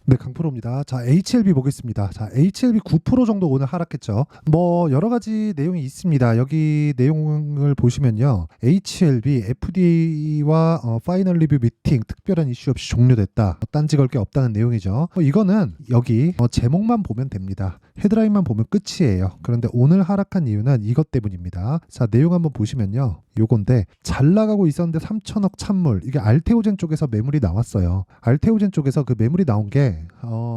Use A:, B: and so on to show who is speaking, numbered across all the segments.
A: 네, 강프로입니다. 자, HLB 보겠습니다. 자, HLB 9% 정도 오늘 하락했죠. 뭐 여러 가지 내용이 있습니다. 여기 내용을 보시면요. HLB FDA와 파이널 리뷰 미팅 특별한 이슈 없이 종료됐다. 딴지 걸 게 없다는 내용이죠. 이거는 여기 제목만 보면 됩니다. 헤드라인만 보면 끝이에요. 그런데 오늘 하락한 이유는 이것 때문입니다. 자, 내용 한번 보시면요. 요건데 잘 나가고 있었는데 3천억 찬물, 이게 알테오젠 쪽에서 매물이 나왔어요. 알테오젠 쪽에서 그 매물이 나온 게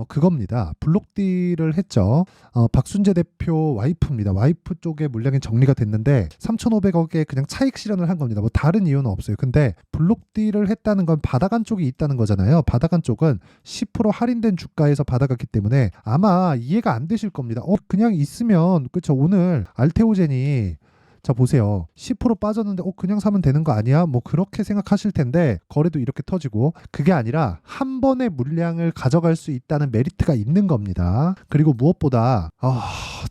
A: 그겁니다. 블록딜을 했죠. 박순재 대표 와이프입니다. 와이프 쪽에 물량이 정리가 됐는데 3,500억에 그냥 차익 실현을 한 겁니다. 뭐 다른 이유는 없어요. 근데 블록딜을 했다는 건 받아간 쪽이 있다는 거잖아요. 받아간 쪽은 10% 할인된 주가에서 받아갔기 때문에 아마 이해가 안 되실 겁니다. 그냥 있으면 그쵸, 오늘 알테오젠이 자 보세요. 10% 빠졌는데 그냥 사면 되는 거 아니야? 뭐 그렇게 생각하실 텐데 거래도 이렇게 터지고, 그게 아니라 한 번에 물량을 가져갈 수 있다는 메리트가 있는 겁니다. 그리고 무엇보다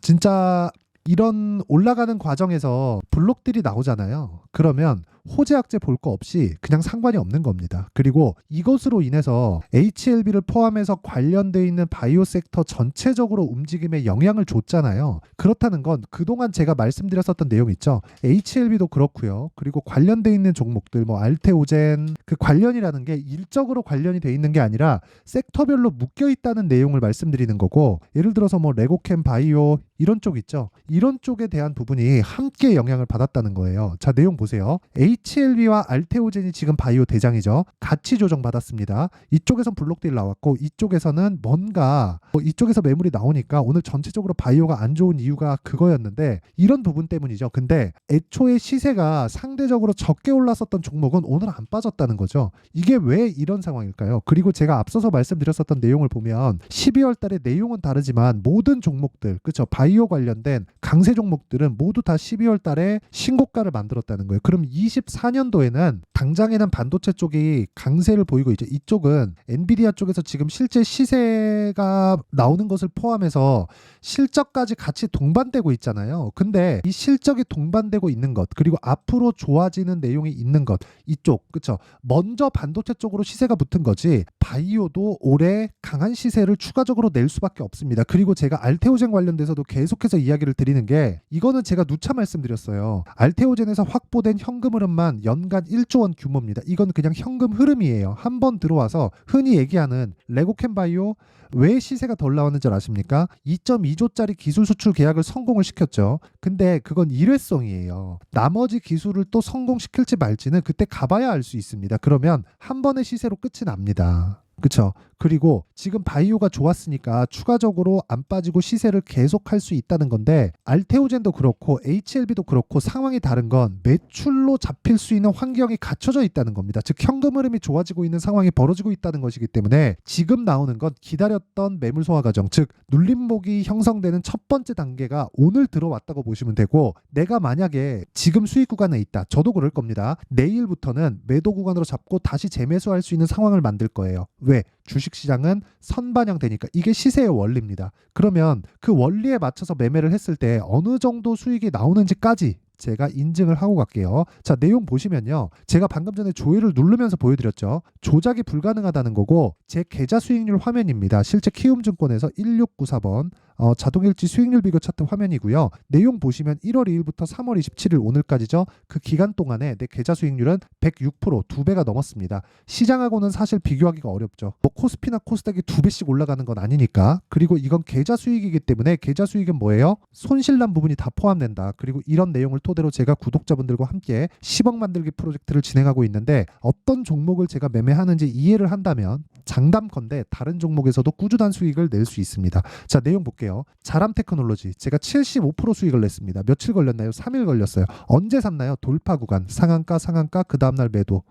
A: 진짜 이런 올라가는 과정에서 블록들이 나오잖아요. 그러면 호재악재 볼 거 없이 그냥 상관이 없는 겁니다. 그리고 이것으로 인해서 HLB를 포함해서 관련돼 있는 바이오 섹터 전체적으로 움직임에 영향을 줬잖아요. 그렇다는 건 그동안 제가 말씀드렸었던 내용 있죠. HLB도 그렇고요. 그리고 관련돼 있는 종목들 뭐 알테오젠, 그 관련이라는 게 일적으로 관련이 돼 있는 게 아니라 섹터별로 묶여 있다는 내용을 말씀드리는 거고, 예를 들어서 뭐 레고캠 바이오 이런 쪽 있죠. 이런 쪽에 대한 부분이 함께 영향을 받았다는 거예요. 자, 내용 보세요. HLB와 알테오젠이 지금 바이오 대장이죠. 가치 조정 받았습니다. 이쪽에선 블록딜 나왔고 이쪽에서는 뭔가 이쪽에서 매물이 나오니까 오늘 전체적으로 바이오가 안 좋은 이유가 그거였는데, 이런 부분 때문이죠. 근데 애초에 시세가 상대적으로 적게 올랐었던 종목은 오늘 안 빠졌다는 거죠. 이게 왜 이런 상황일까요? 그리고 제가 앞서서 말씀드렸었던 내용을 보면 12월 달에 내용은 다르지만 모든 종목들, 그렇죠? 바이오 관련된 강세 종목들은 모두 다 12월 달에 신고가를 만들었다는 거예요. 그럼 24년도에는 당장에는 반도체 쪽이 강세를 보이고 있죠. 이쪽은 엔비디아 쪽에서 지금 실제 시세가 나오는 것을 포함해서 실적까지 같이 동반되고 있잖아요. 근데 이 실적이 동반되고 있는 것, 그리고 앞으로 좋아지는 내용이 있는 것, 이쪽, 그쵸? 먼저 반도체 쪽으로 시세가 붙은 거지 바이오도 올해 강한 시세를 추가적으로 낼 수밖에 없습니다. 그리고 제가 알테오젠 관련돼서도 계속해서 이야기를 드리는 게, 이거는 제가 누차 말씀드렸어요. 알테오젠에서 확보된 현금 흐름만 연간 1조 원 규모입니다. 이건 그냥 현금 흐름이에요. 한 번 들어와서 흔히 얘기하는 레고캠 바이오 왜 시세가 덜 나왔는지 아십니까? 2.2조짜리 기술 수출 계약을 성공을 시켰죠. 근데 그건 일회성이에요. 나머지 기술을 또 성공시킬지 말지는 그때 가봐야 알 수 있습니다. 그러면 한 번의 시세로 끝이 납니다. 그쵸? 그리고 지금 바이오가 좋았으니까 추가적으로 안 빠지고 시세를 계속할 수 있다는 건데, 알테오젠도 그렇고 HLB도 그렇고 상황이 다른 건 매출로 잡힐 수 있는 환경이 갖춰져 있다는 겁니다. 즉 현금 흐름이 좋아지고 있는 상황이 벌어지고 있다는 것이기 때문에 지금 나오는 건 기다렸던 매물 소화 과정, 즉 눌림목이 형성되는 첫 번째 단계가 오늘 들어왔다고 보시면 되고, 내가 만약에 지금 수익 구간에 있다, 저도 그럴 겁니다. 내일부터는 매도 구간으로 잡고 다시 재매수할 수 있는 상황을 만들 거예요. 왜? 주식시장은 선반영되니까. 이게 시세의 원리입니다. 그러면 그 원리에 맞춰서 매매를 했을 때 어느 정도 수익이 나오는지까지 제가 인증을 하고 갈게요. 자, 내용 보시면요. 제가 방금 전에 조회를 누르면서 보여드렸죠. 조작이 불가능하다는 거고, 제 계좌 수익률 화면입니다. 실제 키움증권에서 1694번 자동일지 수익률 비교 차트 화면이고요. 내용 보시면 1월 2일부터 3월 27일 오늘까지죠. 그 기간 동안에 내 계좌 수익률은 106%, 2배가 넘었습니다. 시장하고는 사실 비교하기가 어렵죠. 뭐 코스피나 코스닥이 2배씩 올라가는 건 아니니까. 그리고 이건 계좌 수익이기 때문에 계좌 수익은 뭐예요? 손실난 부분이 다 포함된다. 그리고 이런 내용을 토대로 제가 구독자분들과 함께 10억 만들기 프로젝트를 진행하고 있는데, 어떤 종목을 제가 매매하는지 이해를 한다면 장담컨대 다른 종목에서도 꾸준한 수익을 낼 수 있습니다. 자, 내용 볼게요. 자람 테크놀로지 제가 75% 수익을 냈습니다. 며칠 걸렸나요? 3일 걸렸어요. 언제 샀나요? 돌파 구간, 상한가 그 다음날 매도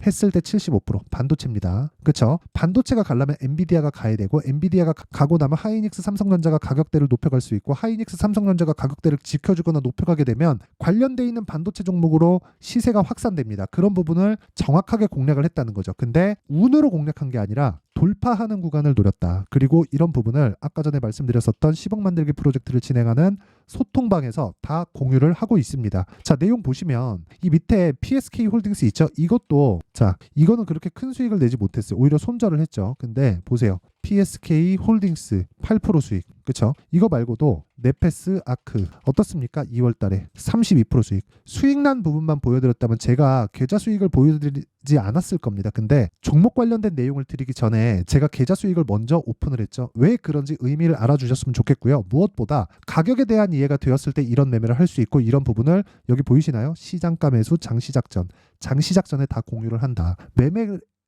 A: 했을 때 75%. 반도체입니다. 그쵸? 반도체가 가려면 엔비디아가 가야 되고, 엔비디아가 가고 나면 하이닉스 삼성전자가 가격대를 높여갈 수 있고, 하이닉스 삼성전자가 가격대를 지켜주거나 높여가게 되면 관련돼 있는 반도체 종목으로 시세가 확산됩니다. 그런 부분을 정확하게 공략을 했다는 거죠. 근데 운으로 공략한 게 아니라 돌파하는 구간을 노렸다. 그리고 이런 부분을 아까 전에 말씀드렸었던 10억 만들기 프로젝트를 진행하는 소통방에서 다 공유를 하고 있습니다. 자, 내용 보시면 이 밑에 PSK 홀딩스 있죠? 이것도 자, 이거는 그렇게 큰 수익을 내지 못했어요. 오히려 손절을 했죠. 근데 보세요. PSK 홀딩스 8% 수익. 그쵸? 이거 말고도 네페스 아크 어떻습니까? 2월 달에 32% 수익. 수익난 부분만 보여드렸다면 제가 계좌 수익을 보여드리지 않았을 겁니다. 근데 종목 관련된 내용을 드리기 전에 제가 계좌 수익을 먼저 오픈을 했죠. 왜 그런지 의미를 알아주셨으면 좋겠고요. 무엇보다 가격에 대한 이해가 되었을 때 이런 매매를 할 수 있고 이런 부분을 여기 보이시나요? 시장가 매수 장시작 전. 장시작 전에 다 공유를 한다. 매매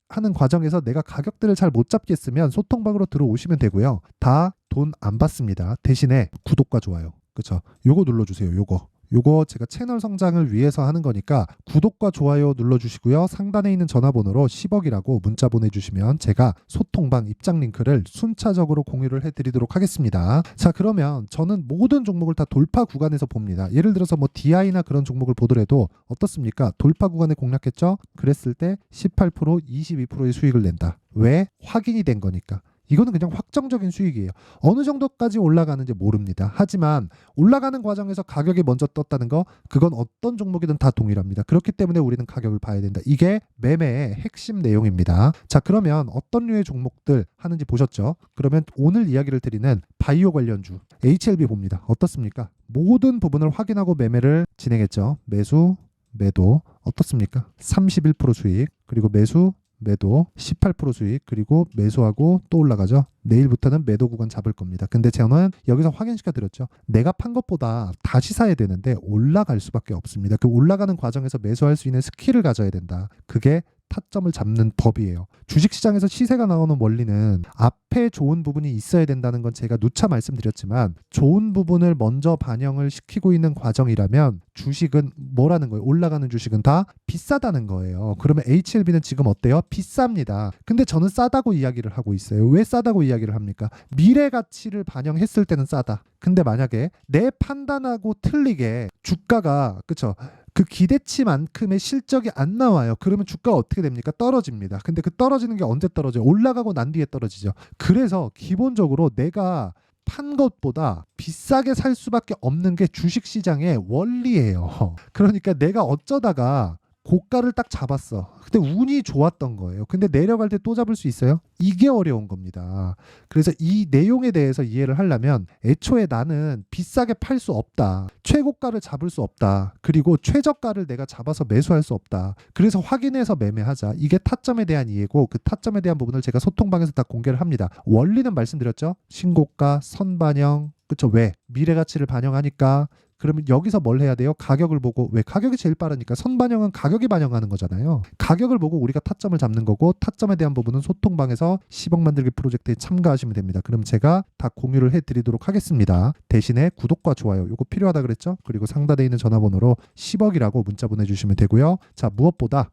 A: 하는 과정에서 내가 가격들을 잘 못 잡겠으면 소통방으로 들어오시면 되고요. 다 돈 안 받습니다. 대신에 구독과 좋아요. 그쵸? 요거 눌러주세요. 요거 제가 채널 성장을 위해서 하는 거니까 구독과 좋아요 눌러주시고요. 상단에 있는 전화번호로 10억이라고 문자 보내주시면 제가 소통방 입장 링크를 순차적으로 공유를 해드리도록 하겠습니다. 자, 그러면 저는 모든 종목을 다 돌파 구간에서 봅니다. 예를 들어서 뭐 DI나 그런 종목을 보더라도 어떻습니까? 돌파 구간에 공략했죠? 그랬을 때 18%, 22%의 수익을 낸다. 왜? 확인이 된 거니까. 이거는 그냥 확정적인 수익이에요. 어느 정도까지 올라가는지 모릅니다. 하지만 올라가는 과정에서 가격이 먼저 떴다는 거, 그건 어떤 종목이든 다 동일합니다. 그렇기 때문에 우리는 가격을 봐야 된다. 이게 매매의 핵심 내용입니다. 자, 그러면 어떤 류의 종목들 하는지 보셨죠? 그러면 오늘 이야기를 드리는 바이오 관련주 HLB 봅니다. 어떻습니까? 모든 부분을 확인하고 매매를 진행했죠. 매수, 매도 어떻습니까? 31% 수익, 그리고 매수, 매도 18% 수익, 그리고 매수하고 또 올라가죠. 내일부터는 매도 구간 잡을 겁니다. 근데 저는 여기서 확인시켜 드렸죠. 내가 판 것보다 다시 사야 되는데 올라갈 수밖에 없습니다. 그 올라가는 과정에서 매수할 수 있는 스킬을 가져야 된다. 그게 타점을 잡는 법이에요. 주식시장에서 시세가 나오는 원리는 앞에 좋은 부분이 있어야 된다는 건 제가 누차 말씀드렸지만 좋은 부분을 먼저 반영을 시키고 있는 과정이라면 주식은 뭐라는 거예요? 올라가는 주식은 다 비싸다는 거예요. 그러면 HLB는 지금 어때요? 비쌉니다. 근데 저는 싸다고 이야기를 하고 있어요. 왜 싸다고 이야기를 합니까? 미래 가치를 반영했을 때는 싸다. 근데 만약에 내 판단하고 틀리게 주가가 그쵸? 그 기대치만큼의 실적이 안 나와요. 그러면 주가가 어떻게 됩니까? 떨어집니다. 근데 그 떨어지는 게 언제 떨어져요? 올라가고 난 뒤에 떨어지죠. 그래서 기본적으로 내가 판 것보다 비싸게 살 수밖에 없는 게 주식시장의 원리예요. 그러니까 내가 어쩌다가 고가를 딱 잡았어. 근데 운이 좋았던 거예요. 근데 내려갈 때 또 잡을 수 있어요? 이게 어려운 겁니다. 그래서 이 내용에 대해서 이해를 하려면 애초에 나는 비싸게 팔 수 없다. 최고가를 잡을 수 없다. 그리고 최저가를 내가 잡아서 매수할 수 없다. 그래서 확인해서 매매하자. 이게 타점에 대한 이해고 그 타점에 대한 부분을 제가 소통방에서 다 공개를 합니다. 원리는 말씀드렸죠? 신고가, 선반영, 그쵸? 왜? 미래 가치를 반영하니까. 그러면 여기서 뭘 해야 돼요? 가격을 보고. 왜? 가격이 제일 빠르니까. 선반영은 가격이 반영하는 거잖아요. 가격을 보고 우리가 타점을 잡는 거고 타점에 대한 부분은 소통방에서 10억 만들기 프로젝트에 참가하시면 됩니다. 그럼 제가 다 공유를 해드리도록 하겠습니다. 대신에 구독과 좋아요 요거 필요하다 그랬죠? 그리고 상단에 있는 전화번호로 10억이라고 문자 보내주시면 되고요. 자, 무엇보다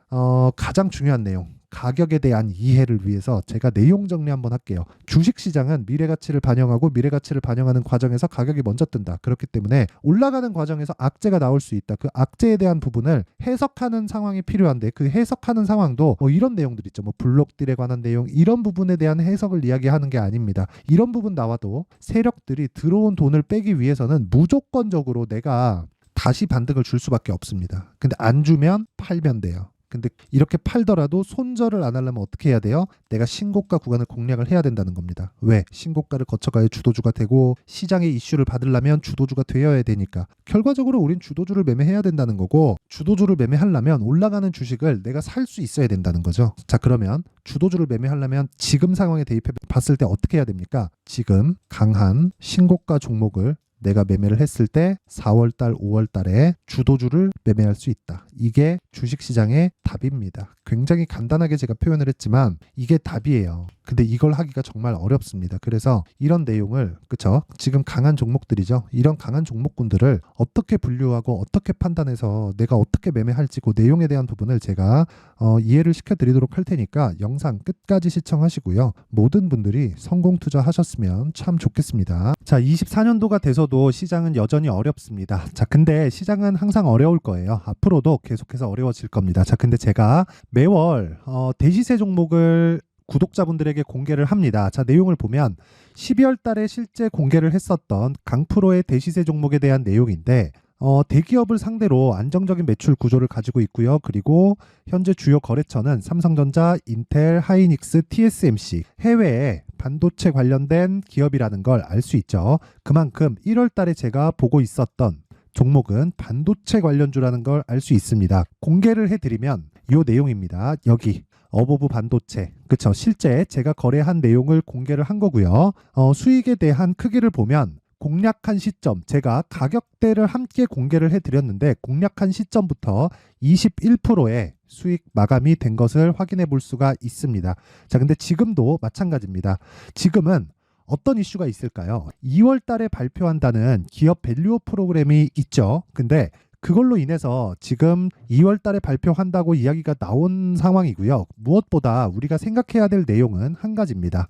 A: 가장 중요한 내용 가격에 대한 이해를 위해서 제가 내용 정리 한번 할게요. 주식시장은 미래가치를 반영하고 미래가치를 반영하는 과정에서 가격이 먼저 뜬다. 그렇기 때문에 올라가는 과정에서 악재가 나올 수 있다. 그 악재에 대한 부분을 해석하는 상황이 필요한데 그 해석하는 상황도 뭐 이런 내용들 있죠. 뭐 블록딜에 관한 내용 이런 부분에 대한 해석을 이야기하는 게 아닙니다. 이런 부분 나와도 세력들이 들어온 돈을 빼기 위해서는 무조건적으로 내가 다시 반등을 줄 수밖에 없습니다. 근데 안 주면 팔면 돼요. 근데 이렇게 팔더라도 손절을 안 하려면 어떻게 해야 돼요? 내가 신고가 구간을 공략을 해야 된다는 겁니다. 왜? 신고가를 거쳐가야 주도주가 되고 시장의 이슈를 받으려면 주도주가 되어야 되니까 결과적으로 우린 주도주를 매매해야 된다는 거고 주도주를 매매하려면 올라가는 주식을 내가 살 수 있어야 된다는 거죠. 자, 그러면 주도주를 매매하려면 지금 상황에 대입해 봤을 때 어떻게 해야 됩니까? 지금 강한 신고가 종목을 내가 매매를 했을 때 4월달, 5월달에 주도주를 매매할 수 있다. 이게 주식시장의 답입니다. 굉장히 간단하게 제가 표현을 했지만 이게 답이에요. 근데 이걸 하기가 정말 어렵습니다. 그래서 이런 내용을 그쵸? 지금 강한 종목들이죠. 이런 강한 종목군들을 어떻게 분류하고 어떻게 판단해서 내가 어떻게 매매할지 그 내용에 대한 부분을 제가 이해를 시켜드리도록 할 테니까 영상 끝까지 시청하시고요. 모든 분들이 성공 투자하셨으면 참 좋겠습니다. 자, 24년도가 돼서도 시장은 여전히 어렵습니다. 자, 근데 시장은 항상 어려울 거예요. 앞으로도 계속해서 어려워질 겁니다. 자, 근데 제가 매월 대시세 종목을 구독자분들에게 공개를 합니다. 자, 내용을 보면 12월 달에 실제 공개를 했었던 강프로의 대시세 종목에 대한 내용인데 대기업을 상대로 안정적인 매출 구조를 가지고 있고요. 그리고 현재 주요 거래처는 삼성전자, 인텔, 하이닉스, TSMC, 해외에 반도체 관련된 기업이라는 걸 알 수 있죠. 그만큼 1월 달에 제가 보고 있었던 종목은 반도체 관련주라는 걸 알 수 있습니다. 공개를 해드리면 이 내용입니다. 여기 어보브 반도체, 그쵸? 실제 제가 거래한 내용을 공개를 한 거고요. 수익에 대한 크기를 보면 공략한 시점, 제가 가격대를 함께 공개를 해드렸는데 공략한 시점부터 21%의 수익 마감이 된 것을 확인해 볼 수가 있습니다. 자, 근데 지금도 마찬가지입니다. 지금은 어떤 이슈가 있을까요? 2월 달에 발표한다는 기업 밸류업 프로그램이 있죠. 근데 그걸로 인해서 지금 2월 달에 발표한다고 이야기가 나온 상황이고요. 무엇보다 우리가 생각해야 될 내용은 한 가지입니다.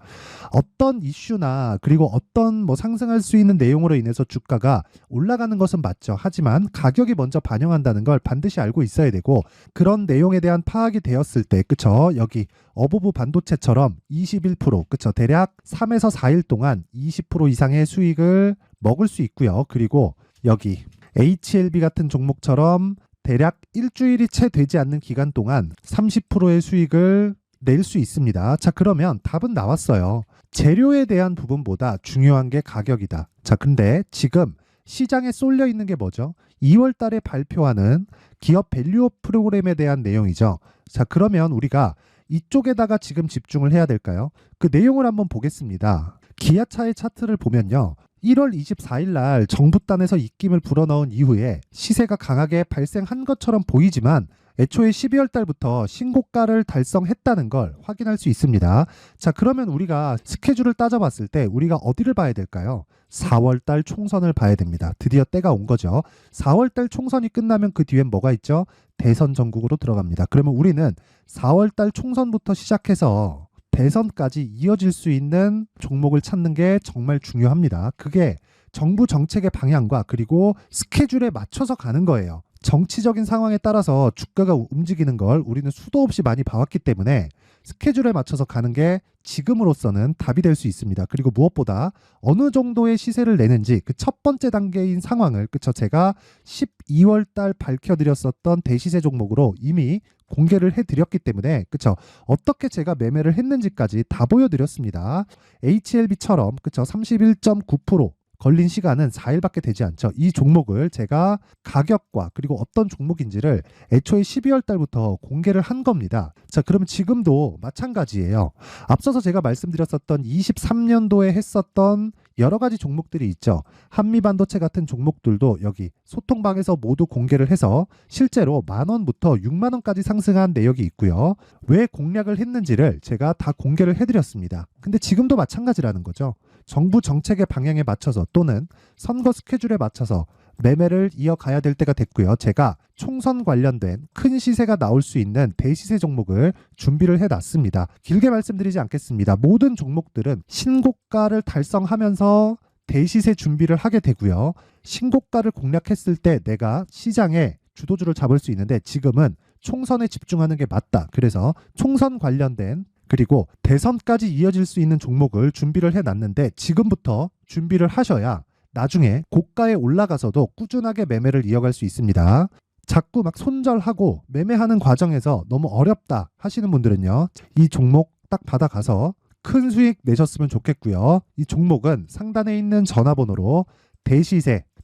A: 어떤 이슈나 그리고 어떤 상승할 수 있는 내용으로 인해서 주가가 올라가는 것은 맞죠. 하지만 가격이 먼저 반영한다는 걸 반드시 알고 있어야 되고, 그런 내용에 대한 파악이 되었을 때, 그쵸? 여기 어보브 반도체처럼 21%, 그쵸? 대략 3에서 4일 동안 20% 이상의 수익을 먹을 수 있고요. 그리고 여기 HLB 같은 종목처럼 대략 일주일이 채 되지 않는 기간 동안 30%의 수익을 낼 수 있습니다. 자, 그러면 답은 나왔어요. 재료에 대한 부분보다 중요한 게 가격이다. 자, 근데 지금 시장에 쏠려 있는 게 뭐죠? 2월 달에 발표하는 기업 밸류업 프로그램에 대한 내용이죠. 자, 그러면 우리가 이쪽에다가 지금 집중을 해야 될까요? 그 내용을 한번 보겠습니다. 기아차의 차트를 보면요. 1월 24일 날 정부단에서 입김을 불어넣은 이후에 시세가 강하게 발생한 것처럼 보이지만 애초에 12월 달부터 신고가를 달성했다는 걸 확인할 수 있습니다. 자, 그러면 우리가 스케줄을 따져봤을 때 우리가 어디를 봐야 될까요? 4월 달 총선을 봐야 됩니다. 드디어 때가 온 거죠. 4월 달 총선이 끝나면 그 뒤엔 뭐가 있죠? 대선 전국으로 들어갑니다. 그러면 우리는 4월 달 총선부터 시작해서 대선까지 이어질 수 있는 종목을 찾는 게 정말 중요합니다. 그게 정부 정책의 방향과 그리고 스케줄에 맞춰서 가는 거예요. 정치적인 상황에 따라서 주가가 움직이는 걸 우리는 수도 없이 많이 봐왔기 때문에 스케줄에 맞춰서 가는 게 지금으로서는 답이 될 수 있습니다. 그리고 무엇보다 어느 정도의 시세를 내는지 그 첫 번째 단계인 상황을, 그쵸? 제가 12월 달 밝혀드렸었던 대시세 종목으로 이미 공개를 해드렸기 때문에, 그쵸? 어떻게 제가 매매를 했는지까지 다 보여드렸습니다. HLB처럼, 그쵸? 31.9% 걸린 시간은 4일밖에 되지 않죠. 이 종목을 제가 가격과 그리고 어떤 종목인지를 애초에 12월 달부터 공개를 한 겁니다. 자, 그럼 지금도 마찬가지예요. 앞서서 제가 말씀드렸었던 23년도에 했었던 여러 가지 종목들이 있죠. 한미반도체 같은 종목들도 여기 소통방에서 모두 공개를 해서 실제로 10,000원부터 60,000원까지 상승한 내역이 있고요. 왜 공략을 했는지를 제가 다 공개를 해드렸습니다. 근데 지금도 마찬가지라는 거죠. 정부 정책의 방향에 맞춰서 또는 선거 스케줄에 맞춰서 매매를 이어가야 될 때가 됐고요. 제가 총선 관련된 큰 시세가 나올 수 있는 대시세 종목을 준비를 해놨습니다. 길게 말씀드리지 않겠습니다. 모든 종목들은 신고가를 달성하면서 대시세 준비를 하게 되고요. 신고가를 공략했을 때 내가 시장에 주도주를 잡을 수 있는데 지금은 총선에 집중하는 게 맞다. 그래서 총선 관련된 그리고 대선까지 이어질 수 있는 종목을 준비를 해놨는데 지금부터 준비를 하셔야 나중에 고가에 올라가서도 꾸준하게 매매를 이어갈 수 있습니다. 자꾸 막 손절하고 매매하는 과정에서 너무 어렵다 하시는 분들은요. 이 종목 딱 받아가서 큰 수익 내셨으면 좋겠고요. 이 종목은 상단에 있는 전화번호로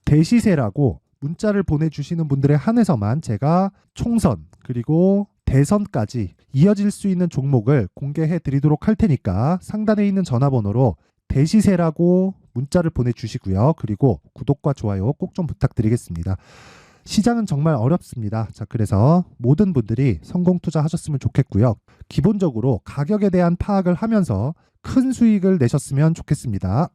A: 대시세라고 문자를 보내주시는 분들에 한해서만 제가 총선 그리고 대선까지 이어질 수 있는 종목을 공개해 드리도록 할 테니까 상단에 있는 전화번호로 대시세라고 문자를 보내주시고요. 그리고 구독과 좋아요 꼭 좀 부탁드리겠습니다. 시장은 정말 어렵습니다. 자, 그래서 모든 분들이 성공 투자하셨으면 좋겠고요. 기본적으로 가격에 대한 파악을 하면서 큰 수익을 내셨으면 좋겠습니다.